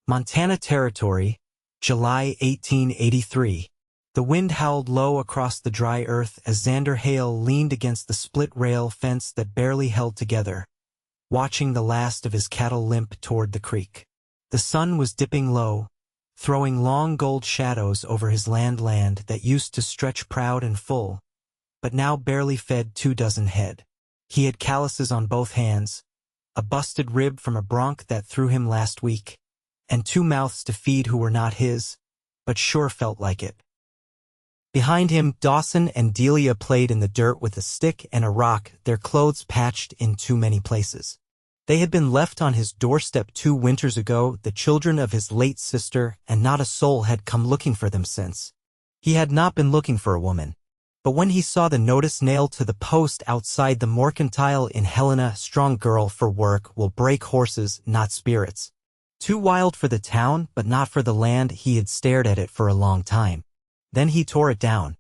Montana Territory, July 1883. The wind howled low across the dry earth as Xander Hale leaned against the split-rail fence that barely held together, watching the last of his cattle limp toward the creek. The sun was dipping low, throwing long gold shadows over his land that used to stretch proud and full, but now barely fed 24 head. He had calluses on both hands, a busted rib from a bronc that threw him last week, and 2 mouths to feed who were not his, but sure felt like it. Behind him, Dawson and Delia played in the dirt with a stick and a rock, their clothes patched in too many places. They had been left on his doorstep 2 winters ago, the children of his late sister, and not a soul had come looking for them since. He had not been looking for a woman. But when he saw the notice nailed to the post outside the mercantile in Helena, strong girl for work will break horses, not spirits. Too wild for the town, but not for the land, he had stared at it for a long time. Then he tore it down.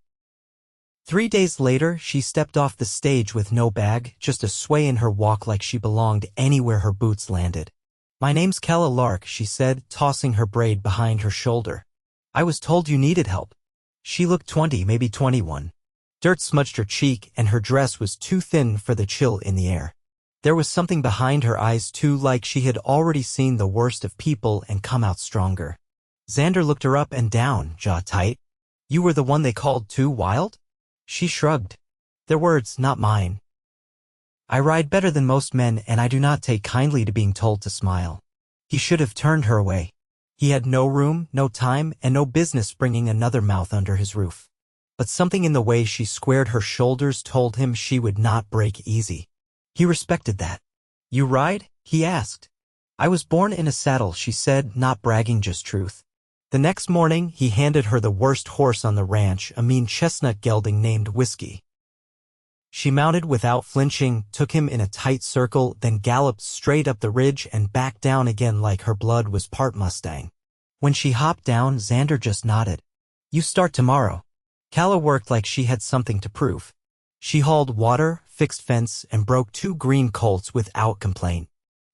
3 days later, she stepped off the stage with no bag, just a sway in her walk like she belonged anywhere her boots landed. "My name's Calla Lark," she said, tossing her braid behind her shoulder. "I was told you needed help." She looked 20, maybe 21. Dirt smudged her cheek, and her dress was too thin for the chill in the air. There was something behind her eyes too, like she had already seen the worst of people and come out stronger. Xander looked her up and down, jaw tight. "You were the one they called too wild?" She shrugged. "Their words, not mine. I ride better than most men, and I do not take kindly to being told to smile." He should have turned her away. He had no room, no time, and no business bringing another mouth under his roof. But something in the way she squared her shoulders told him she would not break easy. He respected that. "You ride?" he asked. "I was born in a saddle," she said, not bragging, just truth. The next morning, he handed her the worst horse on the ranch, a mean chestnut gelding named Whiskey. She mounted without flinching, took him in a tight circle, then galloped straight up the ridge and back down again like her blood was part Mustang. When she hopped down, Xander just nodded. "You start tomorrow." Calla worked like she had something to prove. She hauled water, fixed fence, and broke 2 green colts without complaint.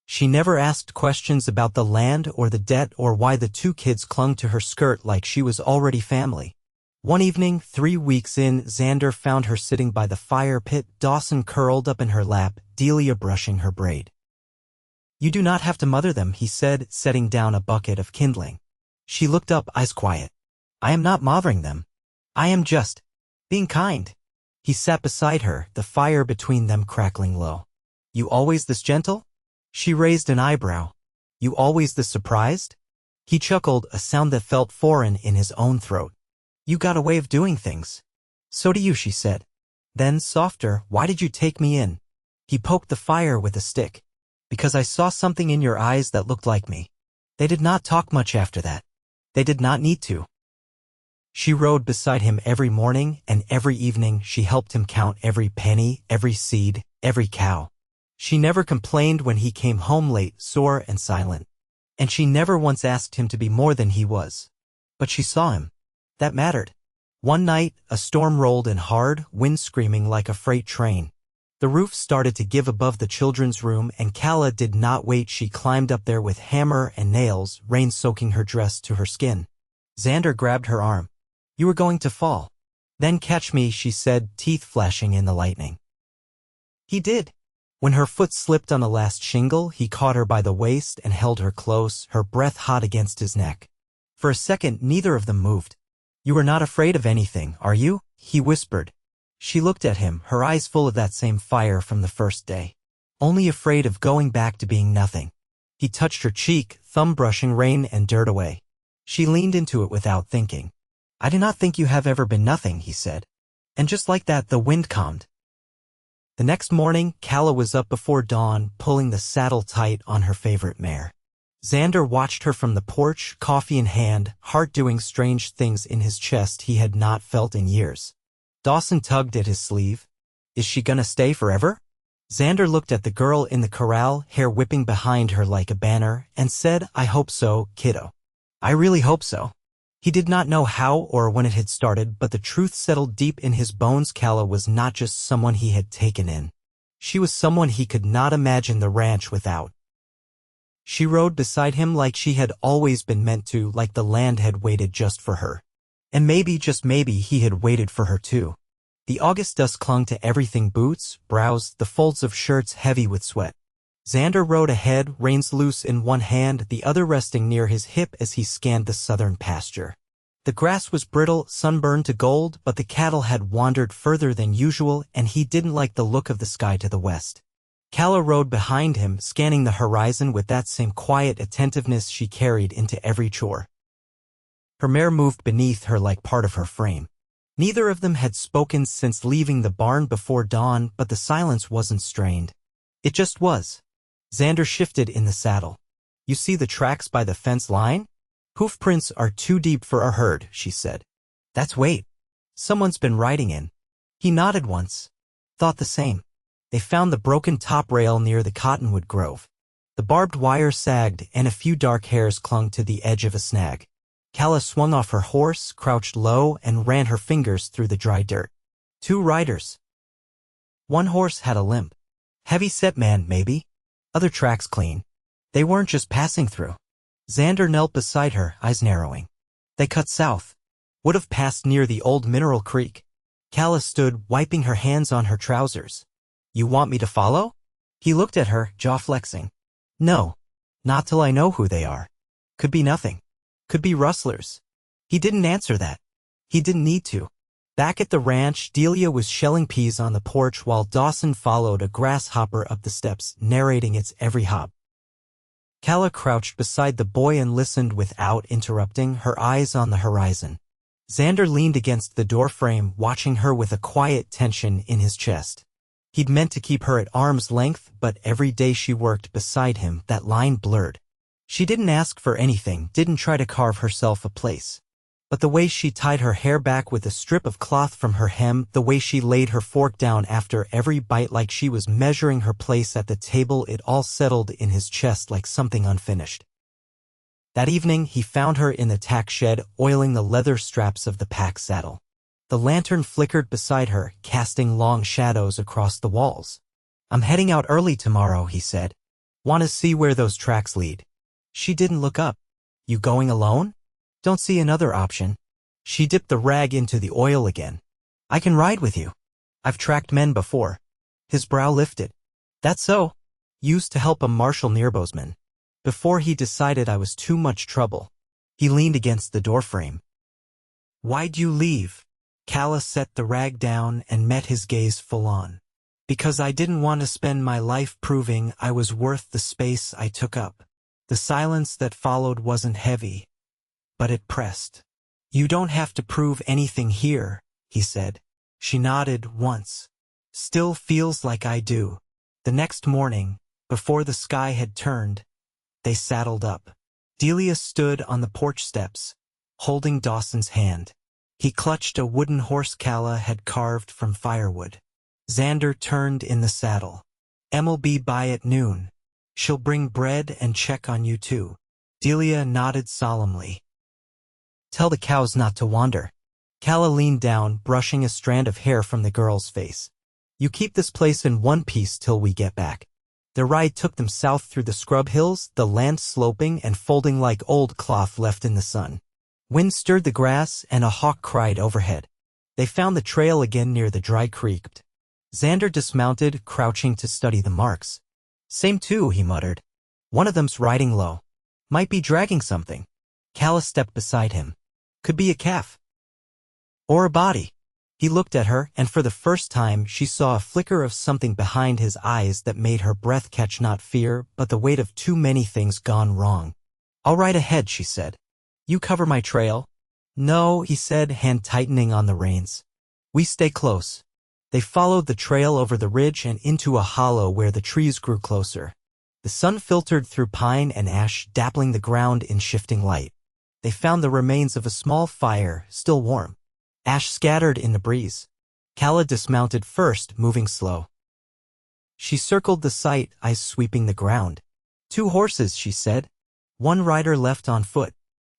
She never asked questions about the land or the debt or why the 2 kids clung to her skirt like she was already family. One evening, 3 weeks in, Xander found her sitting by the fire pit, Dawson curled up in her lap, Delia brushing her braid. "You do not have to mother them," he said, setting down a bucket of kindling. She looked up, eyes quiet. "I am not mothering them. I am just being kind." He sat beside her, the fire between them crackling low. "You always this gentle?" She raised an eyebrow. "You always this surprised?" He chuckled, a sound that felt foreign in his own throat. "You got a way of doing things." "So do you," she said. Then, softer, "Why did you take me in?" He poked the fire with a stick. "Because I saw something in your eyes that looked like me." They did not talk much after that. They did not need to. She rode beside him every morning, and every evening she helped him count every penny, every seed, every cow. She never complained when he came home late, sore and silent. And she never once asked him to be more than he was. But she saw him. That mattered. One night, a storm rolled in hard, wind screaming like a freight train. The roof started to give above the children's room, and Calla did not wait. She climbed up there with hammer and nails, rain soaking her dress to her skin. Xander grabbed her arm. "You were going to fall. Then catch me," she said, teeth flashing in the lightning. He did. When her foot slipped on the last shingle, he caught her by the waist and held her close, her breath hot against his neck. For a second, neither of them moved. "You are not afraid of anything, are you?" he whispered. She looked at him, her eyes full of that same fire from the first day. "Only afraid of going back to being nothing." He touched her cheek, thumb brushing rain and dirt away. She leaned into it without thinking. "I do not think you have ever been nothing," he said. And just like that, the wind calmed. The next morning, Calla was up before dawn, pulling the saddle tight on her favorite mare. Xander watched her from the porch, coffee in hand, heart doing strange things in his chest he had not felt in years. Dawson tugged at his sleeve. "Is she gonna stay forever?" Xander looked at the girl in the corral, hair whipping behind her like a banner, and said, "I hope so, kiddo. I really hope so." He did not know how or when it had started, but the truth settled deep in his bones. Calla was not just someone he had taken in. She was someone he could not imagine the ranch without. She rode beside him like she had always been meant to, like the land had waited just for her. And maybe, just maybe, he had waited for her too. The August dust clung to everything: boots, brows, the folds of shirts heavy with sweat. Xander rode ahead, reins loose in one hand, the other resting near his hip as he scanned the southern pasture. The grass was brittle, sunburned to gold, but the cattle had wandered further than usual, and he didn't like the look of the sky to the west. Calla rode behind him, scanning the horizon with that same quiet attentiveness she carried into every chore. Her mare moved beneath her like part of her frame. Neither of them had spoken since leaving the barn before dawn, but the silence wasn't strained. It just was. Xander shifted in the saddle. "You see the tracks by the fence line? Hoof prints are too deep for our herd," she said. "That's weight. Someone's been riding in." He nodded once. Thought the same. They found the broken top rail near the cottonwood grove. The barbed wire sagged, and a few dark hairs clung to the edge of a snag. Calla swung off her horse, crouched low, and ran her fingers through the dry dirt. 2 riders. One horse had a limp. Heavy-set man, maybe. Other tracks clean. They weren't just passing through. Xander knelt beside her, eyes narrowing. They cut south. Would have passed near the old mineral creek. Calla stood, wiping her hands on her trousers. "You want me to follow?" He looked at her, jaw flexing. "No. Not till I know who they are. Could be nothing. Could be rustlers." He didn't answer that. He didn't need to. Back at the ranch, Delia was shelling peas on the porch while Dawson followed a grasshopper up the steps, narrating its every hop. Calla crouched beside the boy and listened without interrupting, her eyes on the horizon. Xander leaned against the doorframe, watching her with a quiet tension in his chest. He'd meant to keep her at arm's length, but every day she worked beside him, that line blurred. She didn't ask for anything, didn't try to carve herself a place. But the way she tied her hair back with a strip of cloth from her hem, the way she laid her fork down after every bite like she was measuring her place at the table, it all settled in his chest like something unfinished. That evening, he found her in the tack shed, oiling the leather straps of the pack saddle. The lantern flickered beside her, casting long shadows across the walls. "I'm heading out early tomorrow," he said. "Want to see where those tracks lead." She didn't look up. "You going alone?" "Don't see another option." She dipped the rag into the oil again. "I can ride with you. I've tracked men before." His brow lifted. "That's so. Used to help a Marshal Nearbosman. Before he decided I was too much trouble." He leaned against the doorframe. "Why'd you leave?" Calla set the rag down and met his gaze full on. "Because I didn't want to spend my life proving I was worth the space I took up." The silence that followed wasn't heavy, but it pressed. "You don't have to prove anything here," he said. She nodded once. "Still feels like I do." The next morning, before the sky had turned, they saddled up. Delia stood on the porch steps, holding Dawson's hand. He clutched a wooden horse Calla had carved from firewood. Xander turned in the saddle. "Em'll be by at noon. She'll bring bread and check on you too." Delia nodded solemnly. "Tell the cows not to wander." Calla leaned down, brushing a strand of hair from the girl's face. "You keep this place in one piece till we get back." Their ride took them south through the scrub hills, the land sloping and folding like old cloth left in the sun. Wind stirred the grass, and a hawk cried overhead. They found the trail again near the dry creek. Xander dismounted, crouching to study the marks. "Same two," he muttered. "One of them's riding low. Might be dragging something." Calla stepped beside him. "Could be a calf. Or a body." He looked at her, and for the first time she saw a flicker of something behind his eyes that made her breath catch, not fear, but the weight of too many things gone wrong. "I'll ride ahead," she said. "You cover my trail?" "No," he said, hand tightening on the reins. "We stay close." They followed the trail over the ridge and into a hollow where the trees grew closer. The sun filtered through pine and ash, dappling the ground in shifting light. They found the remains of a small fire, still warm. Ash scattered in the breeze. Calla dismounted first, moving slow. She circled the site, eyes sweeping the ground. "2 horses," she said. "One rider left on foot.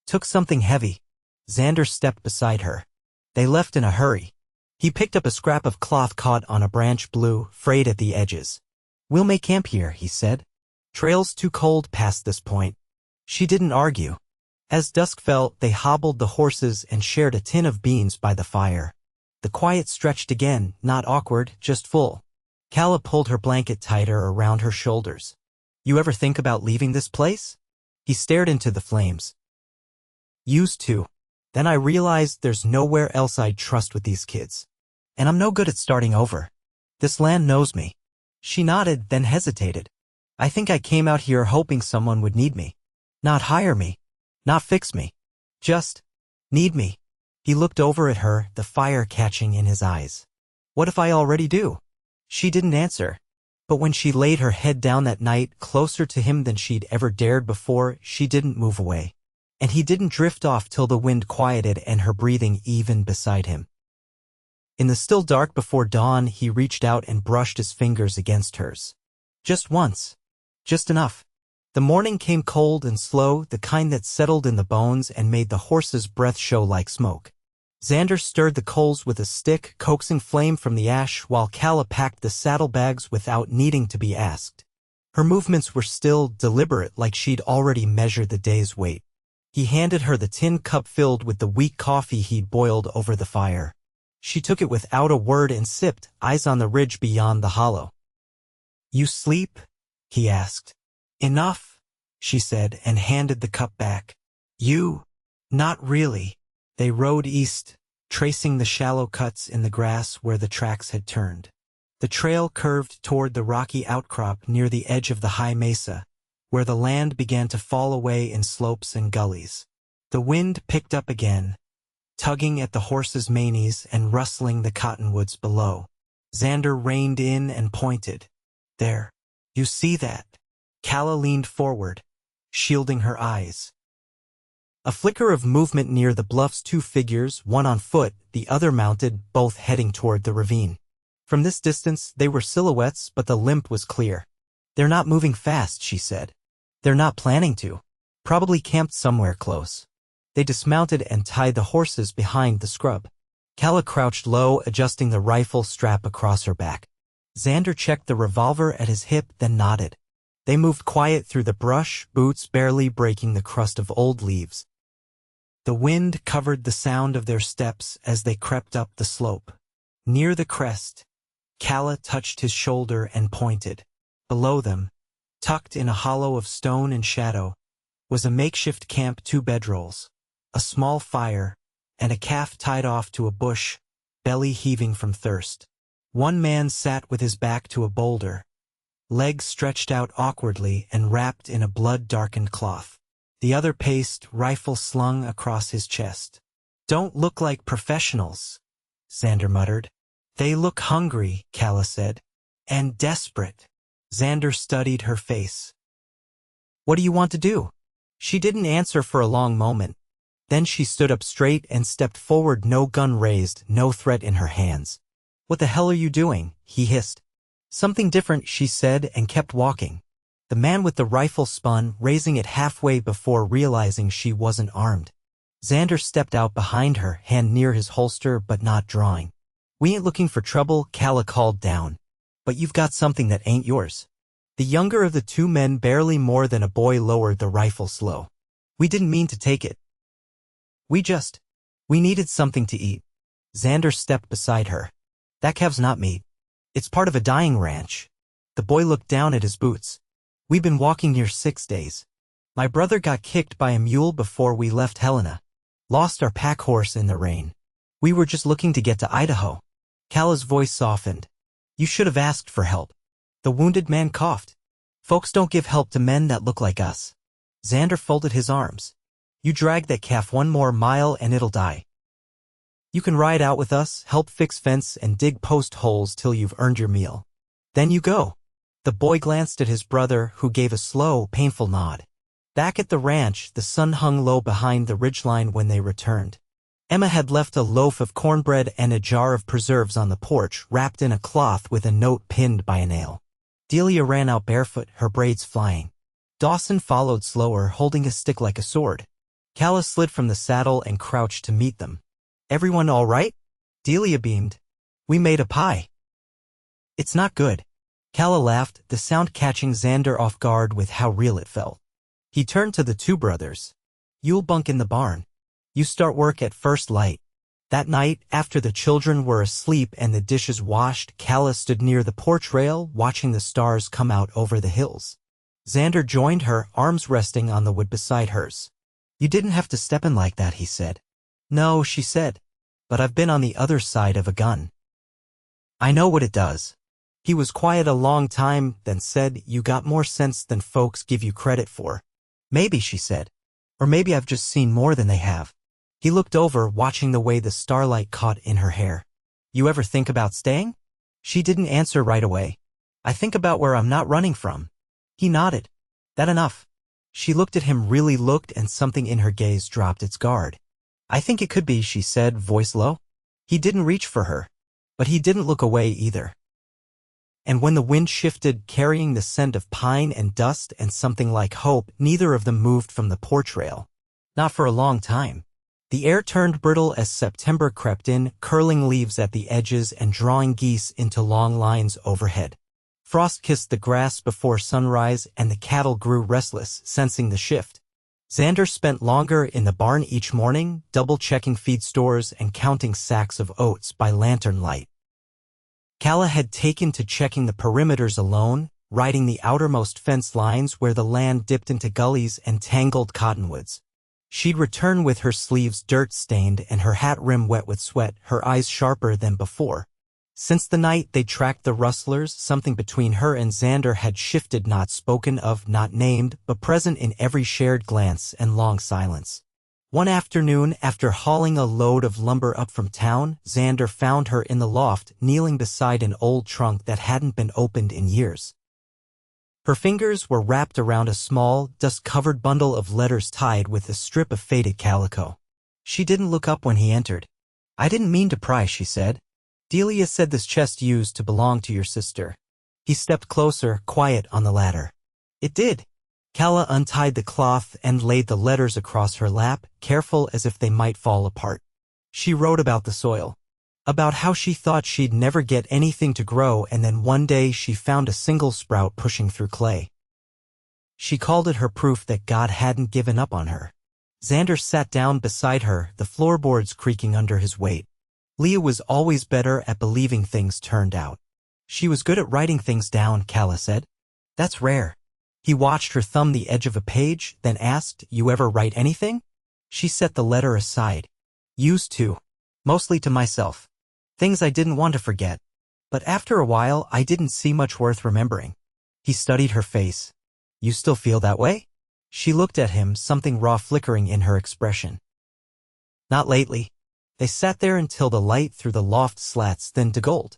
Took something heavy." Xander stepped beside her. They left in a hurry. He picked up a scrap of cloth caught on a branch, blue, frayed at the edges. "We'll make camp here," he said. Trails too cold past this point. She didn't argue. As dusk fell, they hobbled the horses and shared a tin of beans by the fire. The quiet stretched again, not awkward, just full. Calla pulled her blanket tighter around her shoulders. You ever think about leaving this place? He stared into the flames. Used to. Then I realized there's nowhere else I'd trust with these kids. And I'm no good at starting over. This land knows me. She nodded, then hesitated. I think I came out here hoping someone would need me. Not hire me. Not fix me. Just need me. He looked over at her, the fire catching in his eyes. What if I already do? She didn't answer. But when she laid her head down that night, closer to him than she'd ever dared before, she didn't move away. And he didn't drift off till the wind quieted and her breathing evened beside him. In the still dark before dawn, he reached out and brushed his fingers against hers. Just once. Just enough. The morning came cold and slow, the kind that settled in the bones and made the horse's breath show like smoke. Xander stirred the coals with a stick, coaxing flame from the ash, while Calla packed the saddlebags without needing to be asked. Her movements were still deliberate, like she'd already measured the day's weight. He handed her the tin cup filled with the weak coffee he'd boiled over the fire. She took it without a word and sipped, eyes on the ridge beyond the hollow. You sleep? He asked. Enough, she said, and handed the cup back. You? Not really. They rode east, tracing the shallow cuts in the grass where the tracks had turned. The trail curved toward the rocky outcrop near the edge of the high mesa, where the land began to fall away in slopes and gullies. The wind picked up again, tugging at the horse's manes and rustling the cottonwoods below. Xander reined in and pointed. There. You see that? Calla leaned forward, shielding her eyes. A flicker of movement near the bluff's two figures, one on foot, the other mounted, both heading toward the ravine. From this distance, they were silhouettes, but the limp was clear. They're not moving fast, she said. They're not planning to. Probably camped somewhere close. They dismounted and tied the horses behind the scrub. Calla crouched low, adjusting the rifle strap across her back. Xander checked the revolver at his hip, then nodded. They moved quiet through the brush, boots barely breaking the crust of old leaves. The wind covered the sound of their steps as they crept up the slope. Near the crest, Calla touched his shoulder and pointed. Below them, tucked in a hollow of stone and shadow, was a makeshift camp, 2 bedrolls, a small fire, and a calf tied off to a bush, belly heaving from thirst. One man sat with his back to a boulder, legs stretched out awkwardly and wrapped in a blood-darkened cloth. The other paced, rifle slung across his chest. Don't look like professionals, Xander muttered. They look hungry, Calla said. And desperate. Xander studied her face. What do you want to do? She didn't answer for a long moment. Then she stood up straight and stepped forward, no gun raised, no threat in her hands. What the hell are you doing? He hissed. Something different, she said, and kept walking. The man with the rifle spun, raising it halfway before realizing she wasn't armed. Xander stepped out behind her, hand near his holster but not drawing. We ain't looking for trouble, Calla called down. But you've got something that ain't yours. The younger of the two men, barely more than a boy, lowered the rifle slow. We didn't mean to take it. We needed something to eat. Xander stepped beside her. That calf's not meat. It's part of a dying ranch. The boy looked down at his boots. We've been walking here 6 days. My brother got kicked by a mule before we left Helena. Lost our pack horse in the rain. We were just looking to get to Idaho. Calla's voice softened. You should have asked for help. The wounded man coughed. Folks don't give help to men that look like us. Xander folded his arms. You drag that calf 1 more mile and it'll die. You can ride out with us, help fix fence and dig post holes till you've earned your meal. Then you go. The boy glanced at his brother, who gave a slow, painful nod. Back at the ranch, the sun hung low behind the ridgeline when they returned. Emma had left a loaf of cornbread and a jar of preserves on the porch, wrapped in a cloth with a note pinned by a nail. Delia ran out barefoot, her braids flying. Dawson followed slower, holding a stick like a sword. Calla slid from the saddle and crouched to meet them. Everyone all right? Delia beamed. We made a pie. It's not good. Calla laughed, the sound catching Xander off guard with how real it felt. He turned to the two brothers. "You'll bunk in the barn. You start work at first light." That night, after the children were asleep and the dishes washed, Calla stood near the porch rail, watching the stars come out over the hills. Xander joined her, arms resting on the wood beside hers. "You didn't have to step in like that," he said. "No," she said, "but I've been on the other side of a gun. I know what it does." He was quiet a long time, then said, "You got more sense than folks give you credit for." "Maybe," she said. "Or maybe I've just seen more than they have." He looked over, watching the way the starlight caught in her hair. "You ever think about staying?" She didn't answer right away. "I think about where I'm not running from." He nodded. "That enough?" She looked at him, really looked, and something in her gaze dropped its guard. "I think it could be," she said, voice low. He didn't reach for her, but he didn't look away either. And when the wind shifted, carrying the scent of pine and dust and something like hope, neither of them moved from the porch rail. Not for a long time. The air turned brittle as September crept in, curling leaves at the edges and drawing geese into long lines overhead. Frost kissed the grass before sunrise, and the cattle grew restless, sensing the shift. Xander spent longer in the barn each morning, double-checking feed stores and counting sacks of oats by lantern light. Calla had taken to checking the perimeters alone, riding the outermost fence lines where the land dipped into gullies and tangled cottonwoods. She'd return with her sleeves dirt-stained and her hat rim wet with sweat, her eyes sharper than before. Since the night they tracked the rustlers, something between her and Xander had shifted, not spoken of, not named, but present in every shared glance and long silence. One afternoon, after hauling a load of lumber up from town, Xander found her in the loft, kneeling beside an old trunk that hadn't been opened in years. Her fingers were wrapped around a small, dust-covered bundle of letters tied with a strip of faded calico. She didn't look up when he entered. "I didn't mean to pry," she said. "Delia said this chest used to belong to your sister." He stepped closer, quiet on the ladder. "It did." Calla untied the cloth and laid the letters across her lap, careful as if they might fall apart. She wrote about the soil. About how she thought she'd never get anything to grow, and then one day she found a single sprout pushing through clay. She called it her proof that God hadn't given up on her. Xander sat down beside her, the floorboards creaking under his weight. Leah was always better at believing things turned out. "She was good at writing things down," Calla said. "That's rare." He watched her thumb the edge of a page, then asked, "You ever write anything?" She set the letter aside. "Used to. Mostly to myself. Things I didn't want to forget. But after a while, I didn't see much worth remembering." He studied her face. "You still feel that way?" She looked at him, something raw flickering in her expression. "Not lately." They sat there until the light through the loft slats thinned to gold.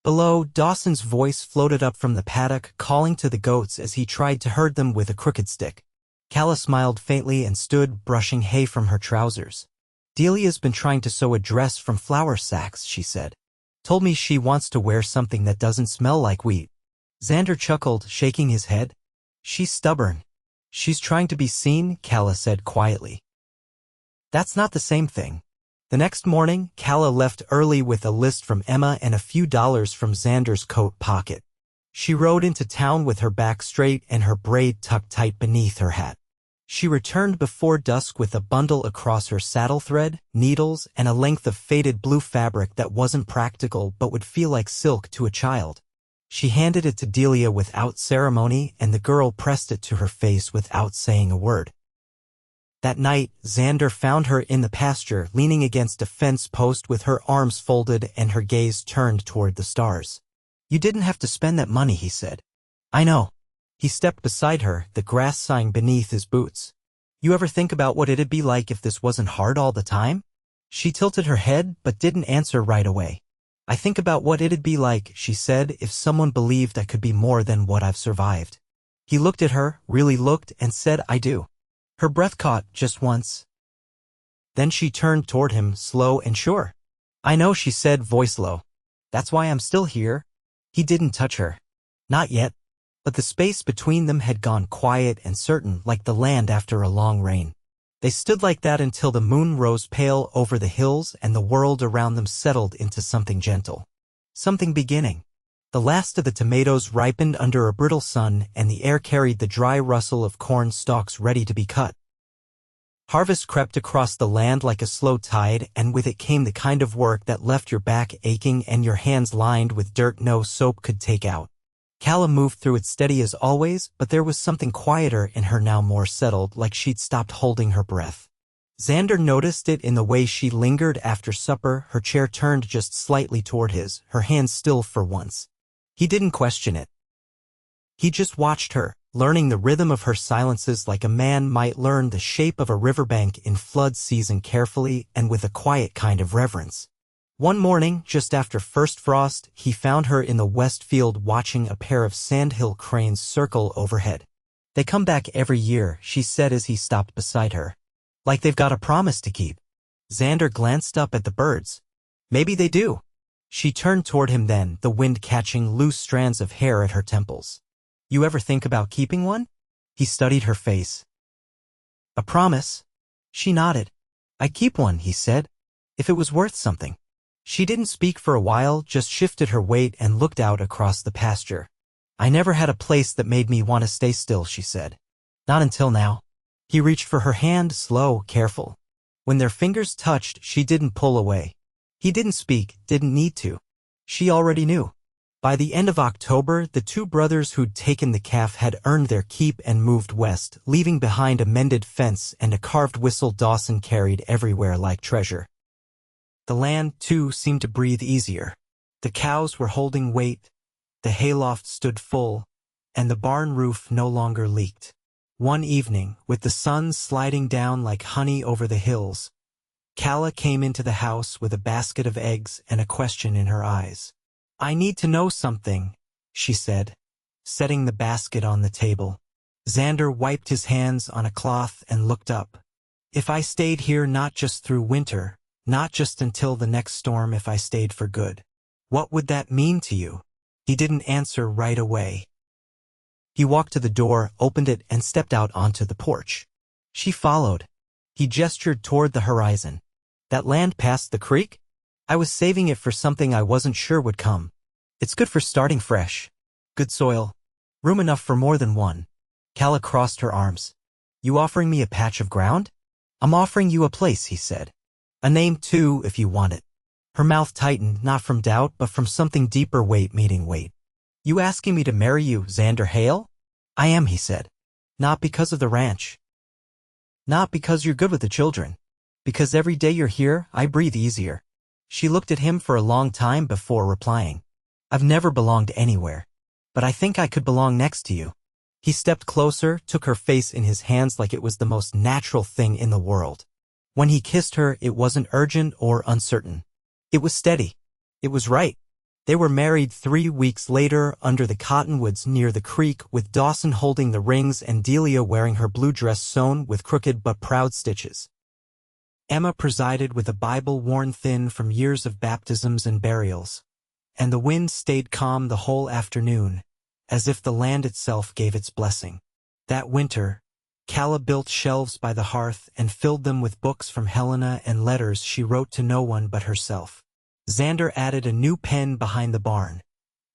Below, Dawson's voice floated up from the paddock, calling to the goats as he tried to herd them with a crooked stick. Calla smiled faintly and stood, brushing hay from her trousers. "Delia's been trying to sew a dress from flour sacks," she said. "Told me she wants to wear something that doesn't smell like wheat." Xander chuckled, shaking his head. "She's stubborn. She's trying to be seen," Calla said quietly. "That's not the same thing." The next morning, Calla left early with a list from Emma and a few dollars from Xander's coat pocket. She rode into town with her back straight and her braid tucked tight beneath her hat. She returned before dusk with a bundle across her saddle thread, needles, and a length of faded blue fabric that wasn't practical but would feel like silk to a child. She handed it to Delia without ceremony, and the girl pressed it to her face without saying a word. That night, Xander found her in the pasture, leaning against a fence post with her arms folded and her gaze turned toward the stars. "You didn't have to spend that money," he said. "I know." He stepped beside her, the grass sighing beneath his boots. "You ever think about what it'd be like if this wasn't hard all the time?" She tilted her head, but didn't answer right away. "I think about what it'd be like," she said, "if someone believed I could be more than what I've survived." He looked at her, really looked, and said, "I do." Her breath caught just once. Then she turned toward him, slow and sure. "I know," she said, voice low. "That's why I'm still here." He didn't touch her. Not yet. But the space between them had gone quiet and certain, like the land after a long rain. They stood like that until the moon rose pale over the hills and the world around them settled into something gentle. Something beginning. The last of the tomatoes ripened under a brittle sun, and the air carried the dry rustle of corn stalks ready to be cut. Harvest crept across the land like a slow tide, and with it came the kind of work that left your back aching and your hands lined with dirt no soap could take out. Calla moved through it steady as always, but there was something quieter in her now, more settled, like she'd stopped holding her breath. Xander noticed it in the way she lingered after supper, her chair turned just slightly toward his, her hands still for once. He didn't question it. He just watched her, learning the rhythm of her silences like a man might learn the shape of a riverbank in flood season, carefully and with a quiet kind of reverence. One morning, just after first frost, he found her in the west field watching a pair of sandhill cranes circle overhead. "They come back every year," she said as he stopped beside her. "Like they've got a promise to keep." Xander glanced up at the birds. "Maybe they do." She turned toward him then, the wind catching loose strands of hair at her temples. "You ever think about keeping one?" He studied her face. "A promise?" She nodded. "I'd keep one," he said, "if it was worth something." She didn't speak for a while, just shifted her weight and looked out across the pasture. "I never had a place that made me want to stay still," she said. "Not until now." He reached for her hand, slow, careful. When their fingers touched, she didn't pull away. He didn't speak, didn't need to. She already knew. By the end of October, the two brothers who'd taken the calf had earned their keep and moved west, leaving behind a mended fence and a carved whistle Dawson carried everywhere like treasure. The land, too, seemed to breathe easier. The cows were holding weight, the hayloft stood full, and the barn roof no longer leaked. One evening, with the sun sliding down like honey over the hills, Calla came into the house with a basket of eggs and a question in her eyes. "I need to know something," she said, setting the basket on the table. Xander wiped his hands on a cloth and looked up. "If I stayed here not just through winter, not just until the next storm, if I stayed for good, what would that mean to you?" He didn't answer right away. He walked to the door, opened it, and stepped out onto the porch. She followed. He gestured toward the horizon. "That land past the creek? I was saving it for something I wasn't sure would come. It's good for starting fresh. Good soil. Room enough for more than one." Calla crossed her arms. "You offering me a patch of ground?" "I'm offering you a place," he said. "A name, too, if you want it." Her mouth tightened, not from doubt, but from something deeper, weight meeting weight. "You asking me to marry you, Xander Hale?" "I am," he said. "Not because of the ranch. Not because you're good with the children. Because every day you're here, I breathe easier." She looked at him for a long time before replying. "I've never belonged anywhere. But I think I could belong next to you." He stepped closer, took her face in his hands like it was the most natural thing in the world. When he kissed her, it wasn't urgent or uncertain. It was steady. It was right. They were married 3 weeks later under the cottonwoods near the creek, with Dawson holding the rings and Delia wearing her blue dress sewn with crooked but proud stitches. Emma presided with a Bible worn thin from years of baptisms and burials, and the wind stayed calm the whole afternoon, as if the land itself gave its blessing. That winter, Calla built shelves by the hearth and filled them with books from Helena and letters she wrote to no one but herself. Xander added a new pen behind the barn,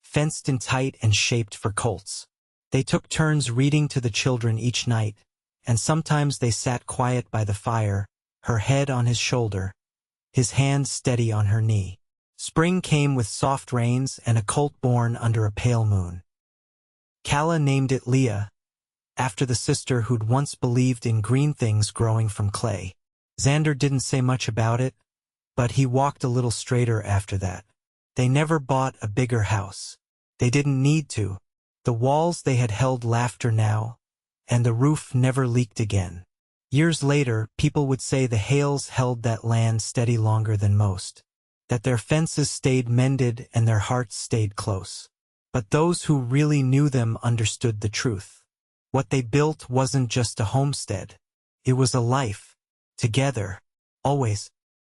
fenced in tight and shaped for colts. They took turns reading to the children each night, and sometimes they sat quiet by the fire, her head on his shoulder, his hand steady on her knee. Spring came with soft rains and a colt born under a pale moon. Calla named it Leah, after the sister who'd once believed in green things growing from clay. Xander didn't say much about it, but he walked a little straighter after that. They never bought a bigger house. They didn't need to. The walls they had held laughter now, and the roof never leaked again. Years later, people would say the Hales held that land steady longer than most, that their fences stayed mended and their hearts stayed close. But those who really knew them understood the truth. What they built wasn't just a homestead. It was a life. Together. Always.